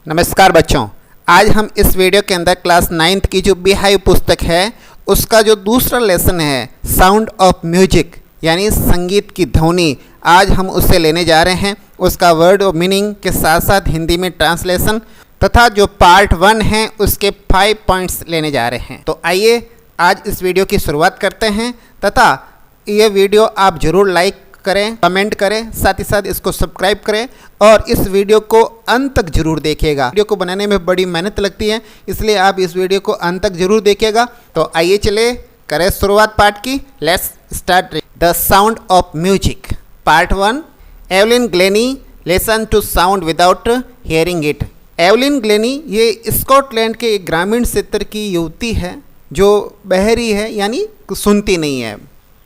नमस्कार बच्चों, आज हम इस वीडियो के अंदर क्लास 9th की जो बिहाइव पुस्तक है उसका जो दूसरा लेसन है साउंड ऑफ म्यूजिक यानी संगीत की ध्वनि, आज हम उससे लेने जा रहे हैं। उसका वर्ड और मीनिंग के साथ साथ हिंदी में ट्रांसलेशन तथा जो पार्ट 1 है उसके 5 पॉइंट्स लेने जा रहे हैं। तो आइए आज इस वीडियो की शुरुआत करते हैं तथा ये वीडियो आप ज़रूर लाइक करें, कमेंट करें, साथ ही साथ इसको सब्सक्राइब करें और इस वीडियो को अंत तक जरूर देखिएगा। वीडियो को बनाने में बड़ी मेहनत लगती है, इसलिए आप इस वीडियो को अंत तक जरूर देखिएगा। तो आइए चले करें शुरुआत पार्ट की। Let's start the sound of music part 1। Evelyn Glennie listen to sound without hearing it. Evelyn Glennie ये स्कॉटलैंड के एक ग्रामीण क्षेत्र की युवती है जो बहरी है यानी सुनती नहीं है।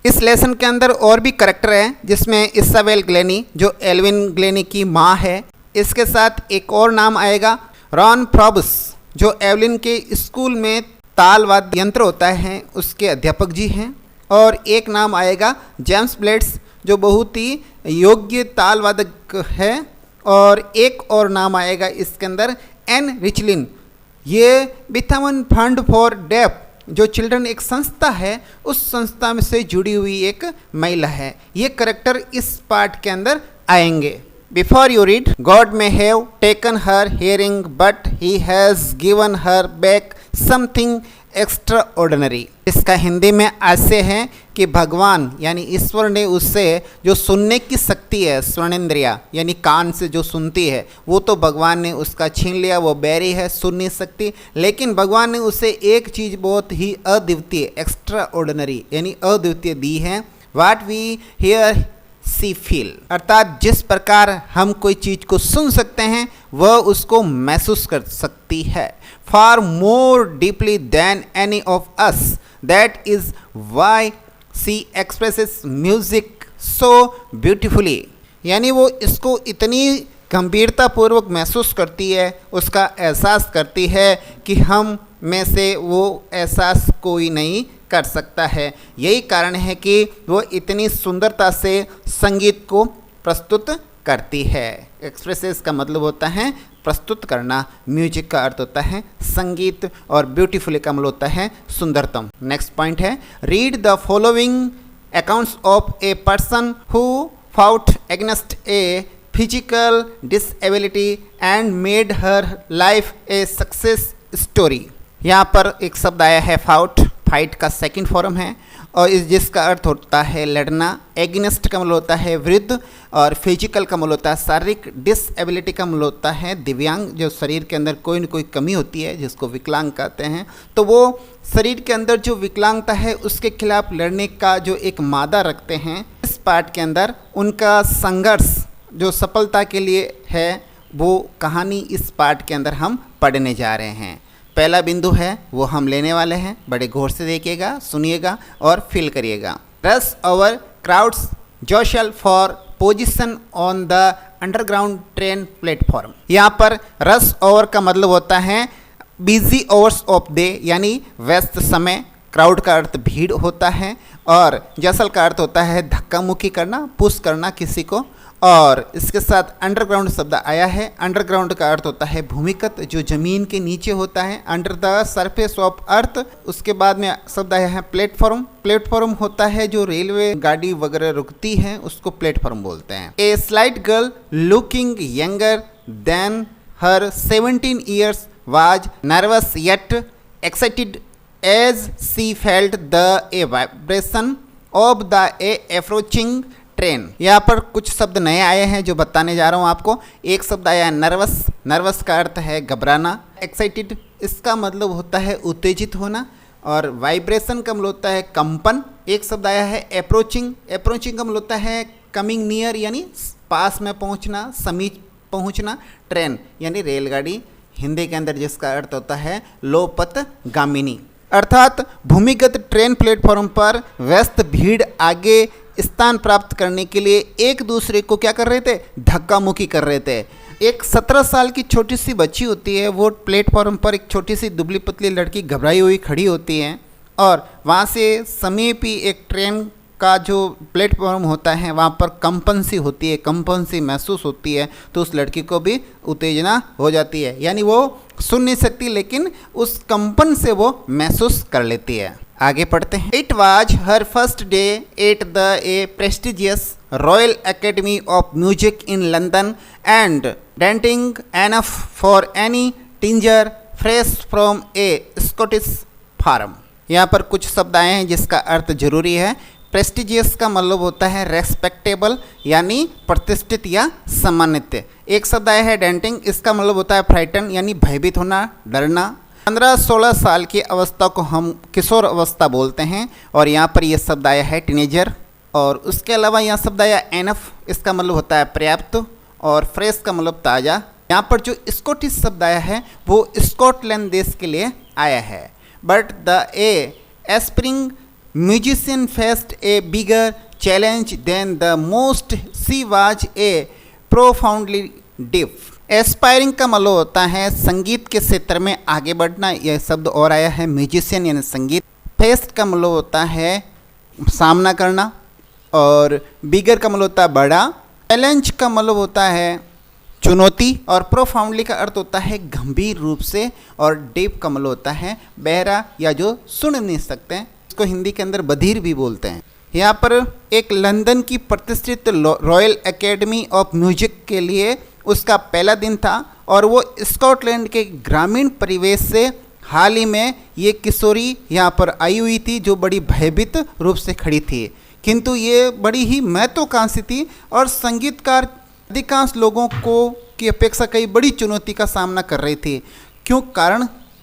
इस लेसन के अंदर और भी करैक्टर है जिसमें इसाबेल ग्लेनी जो एल्विन ग्लेनी की माँ है, इसके साथ एक और नाम आएगा रॉन फ्रॉब्स जो एवलिन के स्कूल में ताल वाद्य यंत्र होता है उसके अध्यापक जी हैं, और एक नाम आएगा जेम्स ब्लेड्स जो बहुत ही योग्य ताल वादक है, और एक और नाम आएगा इसके अंदर एन रिचलिन, ये बिथामन फंड फॉर डेफ जो चिल्ड्रन एक संस्था है उस संस्था में से जुड़ी हुई एक महिला है। ये करेक्टर इस पार्ट के अंदर आएंगे। Before you read, God may have taken her hearing but he has given her back something extra ordinary. इसका हिंदी में ऐसे है कि भगवान यानी ईश्वर ने उससे जो सुनने की शक्ति है, स्वर्णेंद्रिया यानी कान से जो सुनती है, वो तो भगवान ने उसका छीन लिया, वो बैरी है, सुन नहीं सकती। लेकिन भगवान ने उसे एक चीज़ बहुत ही अद्वितीय, एक्स्ट्रा ऑर्डिनरी यानी अद्वितीय दी है। What we hear see feel, अर्थात जिस प्रकार हम कोई चीज़ को सुन सकते हैं वह उसको महसूस कर सकती है। Far more deeply than any of us, that is why she expresses music so beautifully, यानी वो इसको इतनी गंभीरतापूर्वक महसूस करती है, उसका एहसास करती है कि हम में से वो एहसास कोई नहीं कर सकता है। यही कारण है कि वो इतनी सुंदरता से संगीत को प्रस्तुत करती है। एक्सप्रेसेस का मतलब होता है प्रस्तुत करना, म्यूजिक का अर्थ होता है संगीत, और ब्यूटीफुली का मतलब होता है सुंदरतम। नेक्स्ट पॉइंट है read the following accounts of a person who fought against a physical disability and made her life a success story. यहाँ पर एक शब्द आया है फाउट, फाइट का सेकंड फॉर्म है और इस जिसका अर्थ होता है लड़ना। एगेंस्ट का मतलब होता है विरुद्ध, और फिजिकल का मतलब होता है शारीरिक। डिसेबिलिटी का मतलब होता है दिव्यांग, जो शरीर के अंदर कोई न कोई कमी होती है जिसको विकलांग कहते हैं। तो वो शरीर के अंदर जो विकलांगता है उसके खिलाफ लड़ने का जो एक मादा रखते हैं। इस पार्ट के अंदर उनका संघर्ष जो सफलता के लिए है वो कहानी इस पार्ट के अंदर हम पढ़ने जा रहे हैं। पहला बिंदु है वो हम लेने वाले हैं, बड़े गौर से देखिएगा, सुनिएगा और फील करिएगा। Rush over crowds jostle for position on the underground train platform. यहाँ पर रश ओवर का मतलब होता है बिजी आवर्स ऑफ डे यानी व्यस्त समय। क्राउड का अर्थ भीड़ होता है, और जसल का अर्थ होता है धक्का मुक्की करना, पुश करना किसी को, और इसके साथ अंडरग्राउंड शब्द आया है। अंडरग्राउंड का अर्थ होता है भूमिगत, जो जमीन के नीचे होता है, under the surface of earth. उसके बाद में शब्द आया है प्लेटफॉर्म। प्लेटफॉर्म होता है जो रेलवे गाड़ी वगैरह रुकती है, उसको प्लेटफॉर्म बोलते हैं। A slight girl looking younger than her 17 years was nervous yet excited as she felt the uh vibration of the uh approaching train. यहाँ पर कुछ शब्द नए आए हैं जो बताने जा रहा हूँ आपको। एक शब्द आया है नर्वस। नर्वस का अर्थ है घबराना। एक्साइटेड इसका मतलब होता है उत्तेजित होना, और वाइब्रेशन का मतलब होता है कंपन। एक शब्द आया है अप्रोचिंग। अप्रोचिंग का मतलब होता है कमिंग नियर यानी पास में पहुँचना, समीप पहुँचना। ट्रेन यानी रेलगाड़ी, हिंदी के अंदर जिसका अर्थ होता है लोपथगामिनी, अर्थात भूमिगत ट्रेन प्लेटफॉर्म पर व्यस्त भीड़ आगे स्थान प्राप्त करने के लिए एक दूसरे को क्या कर रहे थे, धक्का मुक्की कर रहे थे। एक 17 साल की छोटी सी बच्ची होती है, वो प्लेटफॉर्म पर एक छोटी सी दुबली पतली लड़की घबराई हुई खड़ी होती है, और वहाँ से समीप ही एक ट्रेन का जो प्लेटफॉर्म होता है वहाँ पर कंपन सी होती है, कंपन सी महसूस होती है, तो उस लड़की को भी उत्तेजना हो जाती है, यानी वो सुन नहीं सकती लेकिन उस कंपन से वो महसूस कर लेती है। आगे पढ़ते हैं। It was her first day at the a prestigious Royal Academy of Music in London and daunting enough for any teenager fresh from a Scottish farm. यहाँ पर कुछ शब्द आए हैं जिसका अर्थ जरूरी है। प्रेस्टिजियस का मतलब होता है रेस्पेक्टेबल यानी प्रतिष्ठित या सम्मानित। एक शब्द आया है डेंटिंग, इसका मतलब होता है फ्राइटन यानी भयभीत होना, डरना। 15-16 साल की अवस्था को हम किशोर अवस्था बोलते हैं और यहाँ पर यह शब्द आया है टीनेजर। और उसके अलावा यहाँ शब्द आया एनफ, इसका मतलब होता है पर्याप्त, और फ्रेश का मतलब ताज़ा। यहाँ पर जो स्कॉटिश शब्द आया है वो स्कॉटलैंड देश के लिए आया है। But the aspiring musician faced a bigger challenge than the most, she was a profoundly deaf. Aspiring का मतलब होता है संगीत के क्षेत्र में आगे बढ़ना, यह शब्द और आया है म्यूजिशियन यानी संगीत। फेस्ट का मतलब होता है सामना करना, और बिगर का मतलब होता है बड़ा। चैलेंज का मतलब होता है चुनौती, और प्रोफाउंडली का अर्थ होता है गंभीर रूप से, और डीप का मतलब होता है बहरा या जो सुन नहीं सकते हैं। इसको हिंदी के अंदर बधिर भी बोलते हैं। यहाँ पर एक लंदन की प्रतिष्ठित रॉयल एकेडमी ऑफ म्यूजिक के लिए उसका पहला दिन था, और वो स्कॉटलैंड के ग्रामीण परिवेश से हाल ही में ये किशोरी यहाँ पर आई हुई थी जो बड़ी भयभीत रूप से खड़ी थी, किंतु ये बड़ी ही महत्वाकांक्षी थी और संगीतकार अधिकांश लोगों को की अपेक्षा कई बड़ी चुनौती का सामना कर रही थी। क्यों?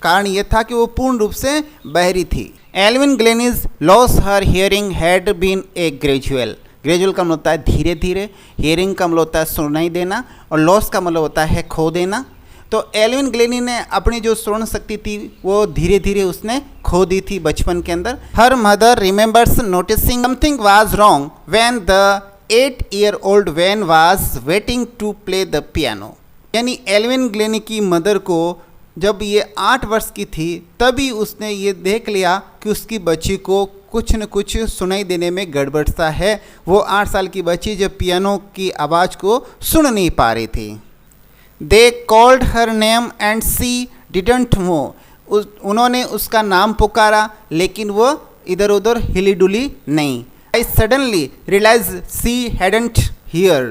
कारण ये था कि वो पूर्ण रूप से बहरी थी। Evelyn Glennie's loss her hearing had been a gradual का मतलब होता है धीरे धीरे, हियरिंग का मतलब होता है सुनाई देना, और लॉस का मतलब होता है खो देना। तो एल्विन ग्लेनी ने अपनी जो श्रवण शक्ति थी वो धीरे धीरे उसने खो दी थी बचपन के अंदर। Her mother remembers noticing something was wrong when the 8-year-old Evelyn was waiting to play the piano. यानी एल्विन ग्लेनी की मदर को जब ये 8 वर्ष की थी तभी उसने ये देख लिया कि उसकी बच्ची को कुछ न कुछ सुनाई देने में गड़बड़ सा है। वो 8 साल की बच्ची जब पियानो की आवाज़ को सुन नहीं पा रही थी। They called her name and C didn't move. उन्होंने उसका नाम पुकारा लेकिन वो इधर उधर हिली डुली नहीं। I suddenly realise she hadn't hear.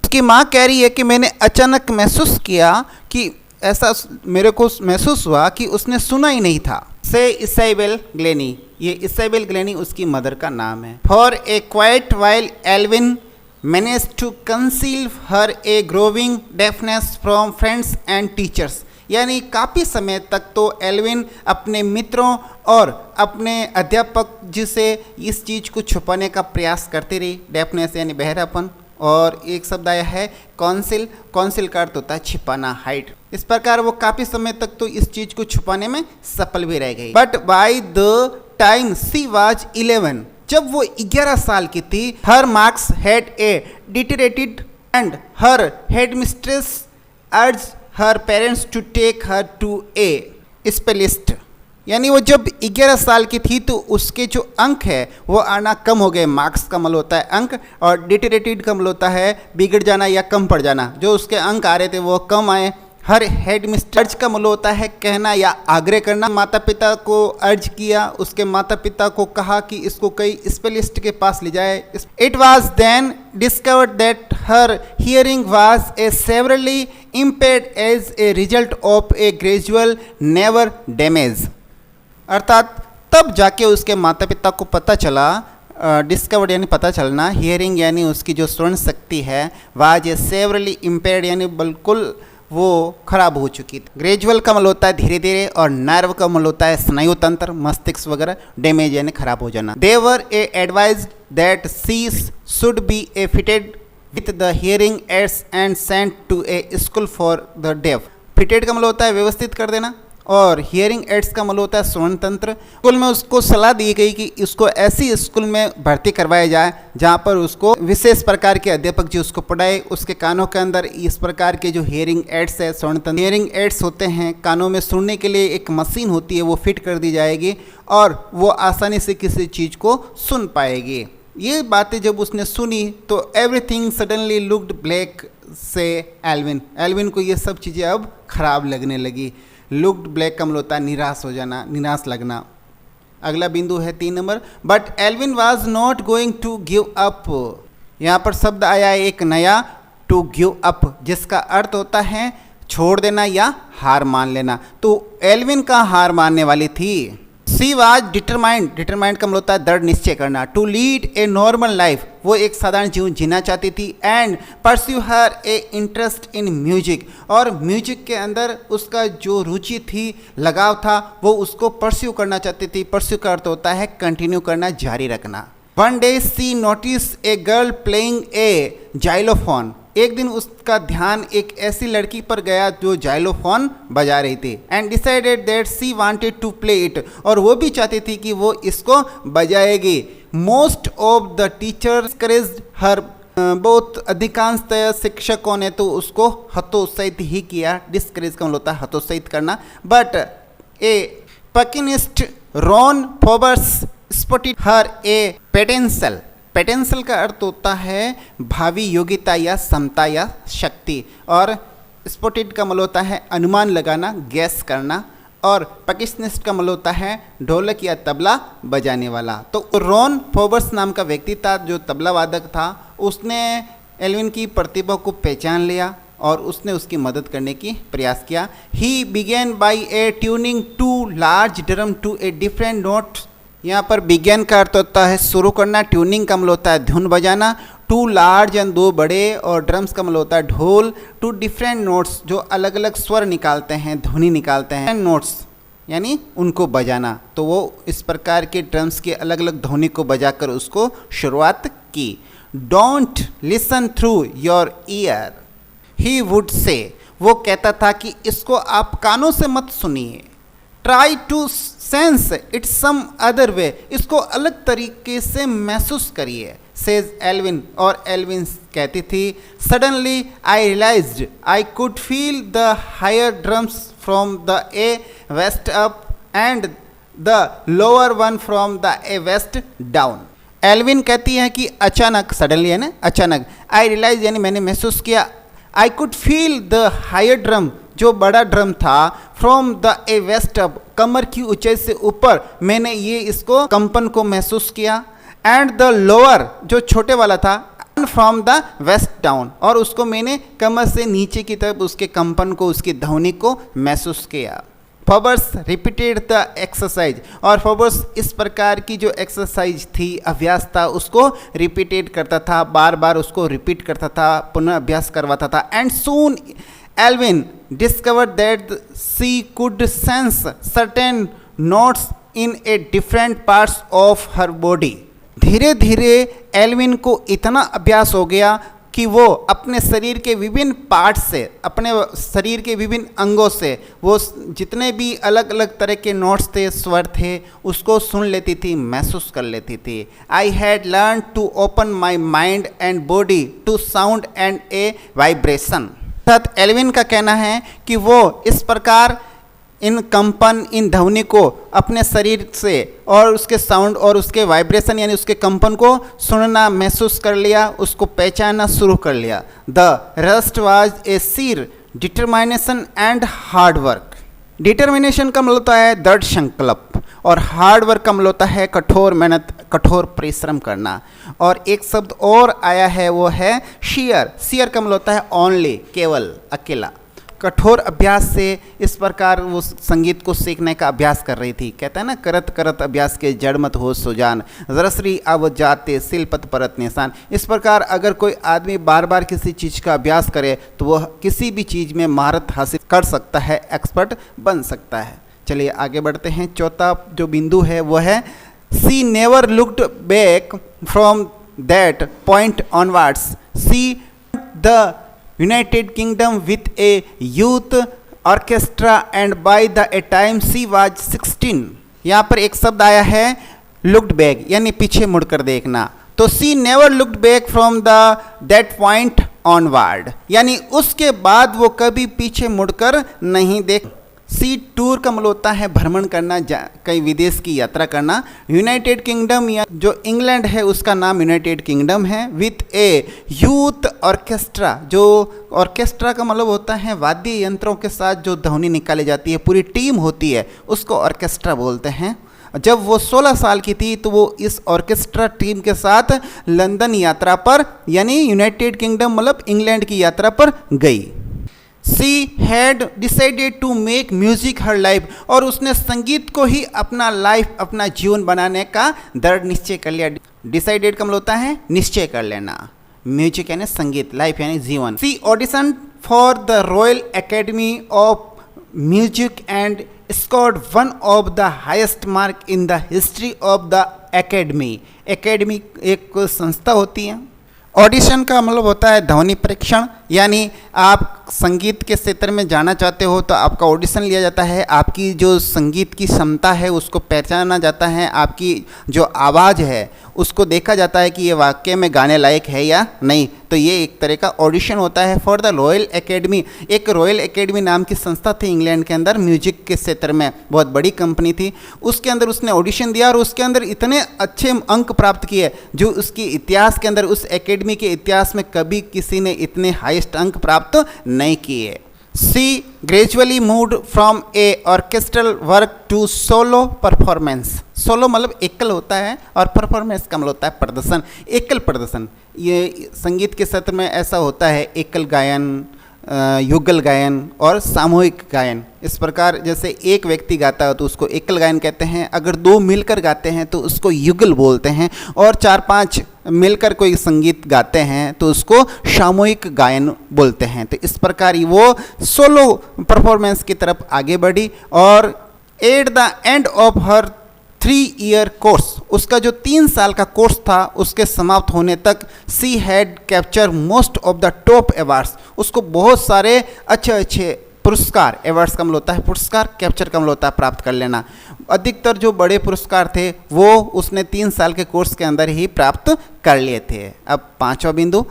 उसकी माँ कह रही है कि मैंने अचानक महसूस किया कि ऐसा मेरे को महसूस हुआ कि उसने सुना ही नहीं था। से इसाबेल ग्लेनी, ये इसाबेल ग्लेनी उसकी मदर का नाम है। For a quite while Evelyn manage to conceal her uh growing deafness from friends and teachers. यानी काफ़ी समय तक तो एल्विन अपने मित्रों और अपने अध्यापक जी से इस चीज़ को छुपाने का प्रयास करती रही। डेफनेस यानी बहरापन, और एक शब्द आया है कॉन्सिल का अर्थ होता है छिपाना, हाइड। इस प्रकार वो काफ़ी समय तक तो इस चीज़ को छुपाने में सफल भी रह गई। But by the time she was 11, जब वो 11 साल की थी, her marks had a deteriorated and her headmistress urged her parents to take her to a specialist. यानी वो जब 11 साल की थी तो उसके जो अंक है वो आना कम हो गए। मार्क्स का मतलब होता है अंक, और डिटेरेटेड का मतलब होता है बिगड़ जाना या कम पड़ जाना। जो उसके अंक आ रहे थे वो कम आए। हर हेडमिस्ट्रेस का मतलब होता है कहना या आग्रह करना। माता पिता को अर्ज किया, उसके माता पिता को कहा कि इसको कई स्पेशलिस्ट के पास ले जाए। It was then discovered that her hearing was uh severely impaired as a result of a gradual nerve damage. अर्थात तब जाके उसके माता पिता को पता चला, डिस्कवर्ड यानी पता चलना, हियरिंग यानी उसकी जो श्रवण शक्ति है वाज ए सेवरली इम्पेयर्ड यानी बिल्कुल वो खराब हो चुकी थी। ग्रेजुअल का मतलब होता है धीरे धीरे, और नर्व का मतलब होता है स्नायु तंत्र, मस्तिष्क वगैरह। डैमेज यानी खराब हो जाना। They were a advised that she should be a fitted with the hearing aids and sent to a school for the deaf. Fitted का मतलब होता है व्यवस्थित कर देना, और हियरिंग एड्स का मतलब होता है श्रवण तंत्र। स्कूल में उसको सलाह दी गई कि इसको ऐसी स्कूल में भर्ती करवाया जाए जहाँ पर उसको विशेष प्रकार के अध्यापक जी उसको पढ़ाए। उसके कानों के अंदर इस प्रकार के जो हियरिंग एड्स है, श्रवण तंत्र हियरिंग एड्स होते हैं, कानों में सुनने के लिए एक मशीन होती है, वो फिट कर दी जाएगी और वो आसानी से किसी चीज़ को सुन पाएगी। ये बातें जब उसने सुनी तो एवरीथिंग सडनली लुक्ड ब्लैक से एल्विन को ये सब चीज़ें अब खराब लगने लगी। लुक्ड ब्लैक का मतलब होता है निराश हो जाना, निराश लगना। अगला बिंदु है 3 number, but Evelyn was not going to give up. यहाँ पर शब्द आया है एक नया, टू गिव अप, जिसका अर्थ होता है छोड़ देना या हार मान लेना। तो एल्विन का हार मानने वाली थी। सी वाज डिटरमाइंड का मतलब होता है दृढ़ निश्चय करना। To lead a normal life, वो एक साधारण जीवन जीना चाहती थी। And pursue her uh interest in music, और म्यूजिक के अंदर उसका जो रुचि थी, लगाव था, वो उसको परस्यू करना चाहती थी। परस्यू का अर्थ होता है कंटिन्यू करना, जारी रखना। One day she notice a girl playing a xylophone, एक दिन उसका ध्यान एक ऐसी लड़की पर गया जो जाइलोफोन बजा रही थी। And decided that she wanted to play it, और वो भी चाहती थी कि वो इसको बजाएगी। Most of the teachers discouraged her, बहुत अधिकांशतः शिक्षकों ने तो उसको हतोत्साहित ही किया। डिस्करेज का मतलब होता है हतोत्साहित करना। But a percussionist Ron Forbes spotted her a potential, potential का अर्थ होता है भावी योग्यता या क्षमता या शक्ति, और स्पॉटेड का मतलब होता है अनुमान लगाना, गैस करना, और पकिस्निस्ट का मतलब होता है ढोलक या तबला बजाने वाला। तो रॉन फोबर्स नाम का व्यक्ति था जो तबला वादक था। उसने एल्विन की प्रतिभा को पहचान लिया और उसने उसकी मदद करने की प्रयास किया। He began by uh tuning two large drum to a different note. यहाँ पर बिगेन का अर्थ होता है शुरू करना, ट्यूनिंग का मतलब होता है धुन बजाना, टू लार्ज यानी 2 बड़े, और ड्रम्स का मतलब होता है ढोल, टू डिफरेंट नोट्स जो अलग अलग स्वर निकालते हैं, ध्वनि निकालते हैं, नोट्स यानी उनको बजाना। तो वो इस प्रकार के ड्रम्स के अलग अलग ध्वनि को बजाकर उसको शुरुआत की। Don't listen through your year he would say, वो कहता था कि इसको आप कानों से मत सुनिए। Try to sense it some other way, इसको अलग तरीके से महसूस करिए। सेज एल्विन, और एल्विन कहती थी suddenly I realised I could feel the higher drums from the A waist up and the lower one from the A waist down. Evelyn कहती है कि अचानक, सडनली है ना, अचानक, आई रियलाइज यानी मैंने महसूस किया, I could feel the higher drum जो बड़ा ड्रम था, from the A waist up कमर की ऊंचाई से ऊपर मैंने ये इसको कंपन को महसूस किया। एंड द लोअर जो छोटे वाला था, फ्रॉम द वेस्ट डाउन, और उसको मैंने कमर से नीचे की तरफ उसके कंपन को, उसकी ध्वनि को महसूस किया। फोबर्स रिपीटेड द एक्सरसाइज, और फोबर्स इस प्रकार की जो एक्सरसाइज थी, अभ्यास था, उसको रिपीटेड करता था, बार बार उसको रिपीट करता था, पुनः अभ्यास करवाता था। And soon Evelyn discovered that she could sense certain notes in uh different parts of her body. धीरे धीरे एल्विन को इतना अभ्यास हो गया कि वो अपने शरीर के विभिन्न पार्ट से, अपने शरीर के विभिन्न अंगों से, वो जितने भी अलग अलग तरह के नोट्स थे, स्वर थे, उसको सुन लेती थी, महसूस कर लेती थी। I had learn to open my mind and body to sound and uh vibration. अर्थात एल्विन का कहना है कि वो इस प्रकार इन कंपन, इन ध्वनि को अपने शरीर से और उसके साउंड और उसके वाइब्रेशन यानी उसके कंपन को सुनना, महसूस कर लिया, उसको पहचानना शुरू कर लिया। The rest was a Seer determination and hard work. Determination का मतलब होता है दृढ़ संकल्प, और हार्ड वर्क का मतलब होता है कठोर मेहनत, कठोर परिश्रम करना। और एक शब्द और आया है, वो है शियर। शियर का मतलब होता है ओनली, केवल, अकेला। कठोर अभ्यास से इस प्रकार वो संगीत को सीखने का अभ्यास कर रही थी। कहता है ना, करत करत अभ्यास के जड़ मत हो सुजान, जरसरी अब जाते सिलपत परत निशान। इस प्रकार अगर कोई आदमी बार बार किसी चीज़ का अभ्यास करे तो वह किसी भी चीज़ में महारत हासिल कर सकता है, एक्सपर्ट बन सकता है। चलिए आगे बढ़ते हैं। चौथा जो बिंदु है वो है she never looked back from that point onwards she the United Kingdom with a youth orchestra and by the a time she was 16। यहाँ पर एक शब्द आया है लुक्ड बैक, यानी पीछे मुड़कर देखना। तो she never looked back from the that point onward, यानी उसके बाद वो कभी पीछे मुड़कर नहीं देख। सी टूर का मतलब होता है भ्रमण करना, कहीं विदेश की यात्रा करना। यूनाइटेड किंगडम या जो इंग्लैंड है उसका नाम यूनाइटेड किंगडम है। विथ ए यूथ ऑर्केस्ट्रा, जो ऑर्केस्ट्रा का मतलब होता है वाद्य यंत्रों के साथ जो ध्वनि निकाली जाती है, पूरी टीम होती है, उसको ऑर्केस्ट्रा बोलते हैं। जब वो 16 साल की थी तो वो इस ऑर्केस्ट्रा टीम के साथ लंदन यात्रा पर, यानी यूनाइटेड किंगडम मतलब इंग्लैंड की यात्रा पर गई। She had decided to make music her life, और उसने संगीत को ही अपना लाइफ, अपना जीवन बनाने का दृढ़ निश्चय कर लिया। डिसाइडेड का मतलब होता है निश्चय कर लेना, म्यूजिक यानी संगीत, लाइफ यानी जीवन। She auditioned for the Royal Academy of Music and scored one of the highest mark in the history of the academy। Academy एक संस्था होती है। ऑडिशन का मतलब होता है ध्वनि परीक्षण, यानी आप संगीत के क्षेत्र में जाना चाहते हो तो आपका ऑडिशन लिया जाता है, आपकी जो संगीत की क्षमता है उसको पहचाना जाता है, आपकी जो आवाज़ है उसको देखा जाता है कि ये वाकई में गाने लायक है या नहीं। तो ये एक तरह का ऑडिशन होता है फॉर द रॉयल एकेडमी। एक रॉयल एकेडमी नाम की संस्था थी इंग्लैंड के अंदर, म्यूजिक के क्षेत्र में बहुत बड़ी कंपनी थी, उसके अंदर उसने ऑडिशन दिया और उसके अंदर इतने अच्छे अंक प्राप्त किए जो उसके इतिहास के अंदर, उस एकेडमी के इतिहास में कभी किसी ने इतने हाईएस्ट अंक प्राप्त नहीं किए। She gradually moved from a orchestral work to solo performance। Solo मतलब एकल होता है और परफॉर्मेंस का मतलब होता है प्रदर्शन, एकल प्रदर्शन। ये संगीत के क्षेत्र में ऐसा होता है, एकल गायन, युगल गायन और सामूहिक गायन। इस प्रकार जैसे एक व्यक्ति गाता है तो उसको एकल गायन कहते हैं, अगर दो मिलकर गाते हैं तो उसको युगल बोलते हैं, और 4-5 मिलकर कोई संगीत गाते हैं तो उसको सामूहिक गायन बोलते हैं। तो इस प्रकार वो सोलो परफॉर्मेंस की तरफ आगे बढ़ी, और at the end of her 3-year course, उसका जो 3 साल का कोर्स था उसके समाप्त होने तक, she had capture most of the top awards, उसको बहुत सारे अच्छे पुरस्कार, अवार्ड्स का मतलब होता है पुरस्कार, कैप्चर का मतलब होता है प्राप्त कर लेना, अधिकतर जो बड़े पुरस्कार थे वो उसने 3 साल के कोर्स के अंदर ही प्राप्त कर लिए थे। अब 5वां बिंदु,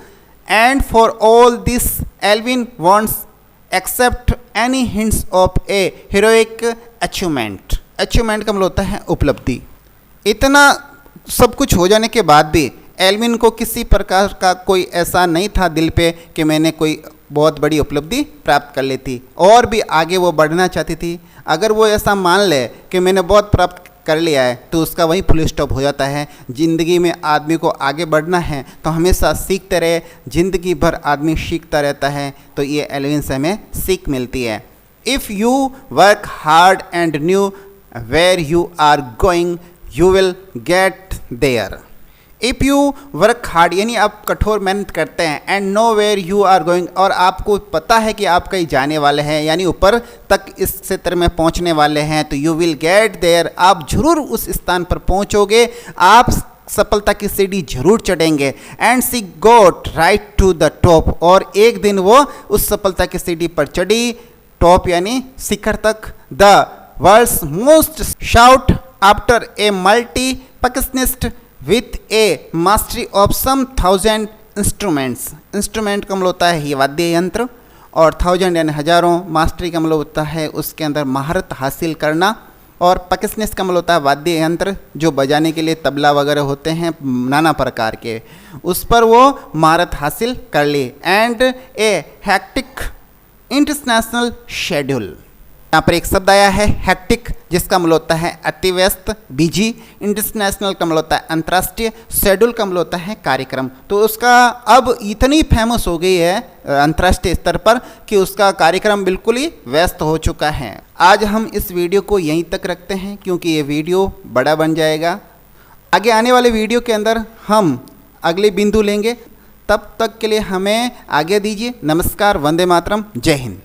and for all this Evelyn wants except any hints of a heroic achievement. Achievement का मतलब होता है उपलब्धि। इतना सब कुछ हो जाने के बाद भी एल्विन को किसी प्रकार का कोई ऐसा नहीं था दिल पे कि मैंने कोई बहुत बड़ी उपलब्धि प्राप्त कर ली थी, और भी आगे वो बढ़ना चाहती थी। अगर वो ऐसा मान ले कि मैंने बहुत प्राप्त कर लिया है तो उसका वहीं फुल स्टॉप हो जाता है। ज़िंदगी में आदमी को आगे बढ़ना है तो हमेशा सीखते रहे, ज़िंदगी भर आदमी सीखता रहता है। तो ये एल्विन से हमें सीख मिलती है। If you work hard and new where you are going you will get there। if you work hard यानी आप कठोर मेहनत करते हैं, and know where you are going, और आपको पता है कि आप कहीं जाने वाले हैं यानी ऊपर तक इस क्षेत्र में पहुंचने वाले हैं, तो you will get there, आप जरूर उस स्थान पर पहुंचोगे, आप सफलता की सीढ़ी जरूर चढ़ेंगे। And she got right to the top, और एक दिन वो उस सफलता की सीढ़ी पर चढ़ी, टॉप यानी शिखर तक। The world's most shout after a multi-percussionist with a mastery of some 1000 instruments। Instrument का मतलब होता है ये वाद्य यंत्र, और 1000 यानी हजारों, मास्टरी का मतलब होता है उसके अंदर महारत हासिल करना, और परकशनिस्ट का मतलब होता है वाद्य यंत्र जो बजाने के लिए तबला वगैरह होते हैं नाना प्रकार के, उस पर वो महारत हासिल कर ली। And a hectic international schedule, यहाँ पर एक शब्द आया है हैक्टिक, जिसका मतलब होता है अति व्यस्त, बिजी। इंटरनेशनल का मतलब होता है अंतर्राष्ट्रीय, शेड्यूल का मतलब होता है कार्यक्रम। तो उसका अब इतनी फेमस हो गई है अंतर्राष्ट्रीय स्तर पर कि उसका कार्यक्रम बिल्कुल ही व्यस्त हो चुका है। आज हम इस वीडियो को यहीं तक रखते हैं क्योंकि ये वीडियो बड़ा बन जाएगा। आगे आने वाले वीडियो के अंदर हम अगले बिंदु लेंगे, तब तक के लिए हमें आगे दीजिए। नमस्कार, वंदे मातरम, जय हिंद।